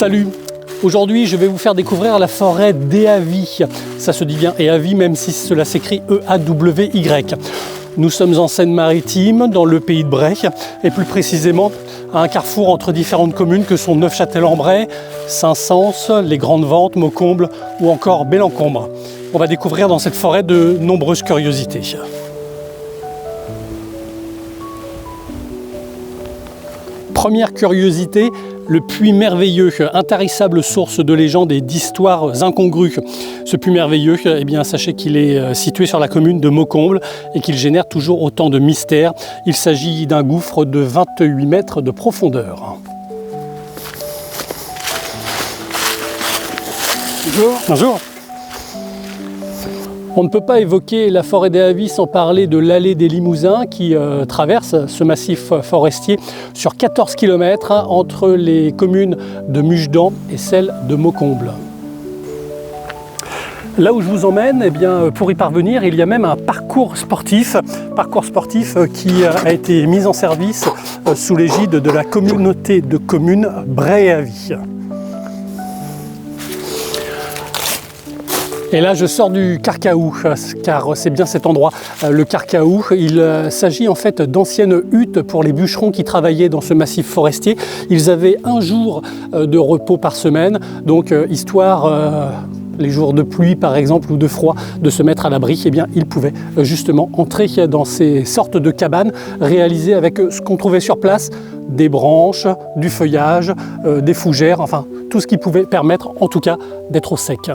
Salut! Aujourd'hui, je vais vous faire découvrir la forêt d'Éavy. Ça se dit bien Éavy, même si cela s'écrit E-A-W-Y. Nous sommes en Seine-Maritime, dans le pays de Bray, et plus précisément à un carrefour entre différentes communes que sont Neufchâtel-en-Bray, Saint-Saëns, les Grandes Ventes, Maucomble ou encore Bellencombre. On va découvrir dans cette forêt de nombreuses curiosités. Première curiosité, le puits merveilleux, intarissable source de légendes et d'histoires incongrues. Ce puits merveilleux, eh bien, sachez qu'il est situé sur la commune de Maucomble et qu'il génère toujours autant de mystères. Il s'agit d'un gouffre de 28 mètres de profondeur. Bonjour. Bonjour. On ne peut pas évoquer la forêt d'Éavy sans parler de l'allée des Limousins qui traverse ce massif forestier sur 14 km entre les communes de Mugedan et celle de Maucomble. Là où je vous emmène, eh bien, pour y parvenir, il y a même un parcours sportif qui a été mis en service sous l'égide de la communauté de communes Bray-Éavy. Et là, je sors du Carcaou, car c'est bien cet endroit, le Carcaou. Il s'agit en fait d'anciennes huttes pour les bûcherons qui travaillaient dans ce massif forestier. Ils avaient un jour de repos par semaine, donc histoire, les jours de pluie par exemple ou de froid, de se mettre à l'abri, eh bien, ils pouvaient justement entrer dans ces sortes de cabanes réalisées avec ce qu'on trouvait sur place, des branches, du feuillage, des fougères, enfin tout ce qui pouvait permettre en tout cas d'être au sec.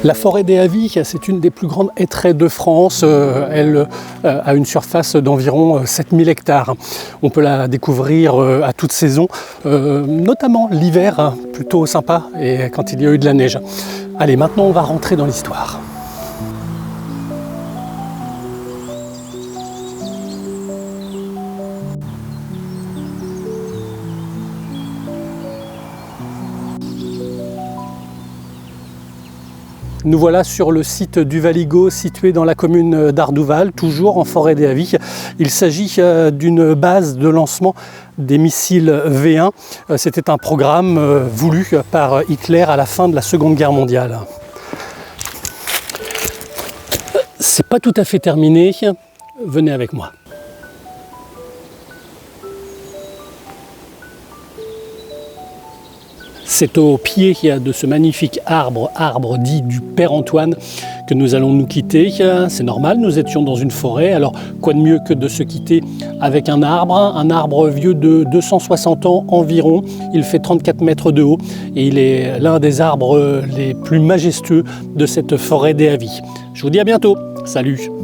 La forêt d'Éavy, c'est une des plus grandes hêtraies de France. Elle a une surface d'environ 7000 hectares. On peut la découvrir à toute saison, notamment l'hiver, plutôt sympa, et quand il y a eu de la neige. Allez, maintenant on va rentrer dans l'histoire. Nous voilà sur le site du Valigo, situé dans la commune d'Ardouval, toujours en forêt d'Éavy. Il s'agit d'une base de lancement des missiles V1. C'était un programme voulu par Hitler à la fin de la Seconde Guerre mondiale. C'est pas tout à fait terminé, venez avec moi. C'est au pied de ce magnifique arbre dit du Père Antoine, que nous allons nous quitter. C'est normal, nous étions dans une forêt, alors quoi de mieux que de se quitter avec un arbre vieux de 260 ans environ. Il fait 34 mètres de haut et il est l'un des arbres les plus majestueux de cette forêt d'Éavy. Je vous dis à bientôt, salut!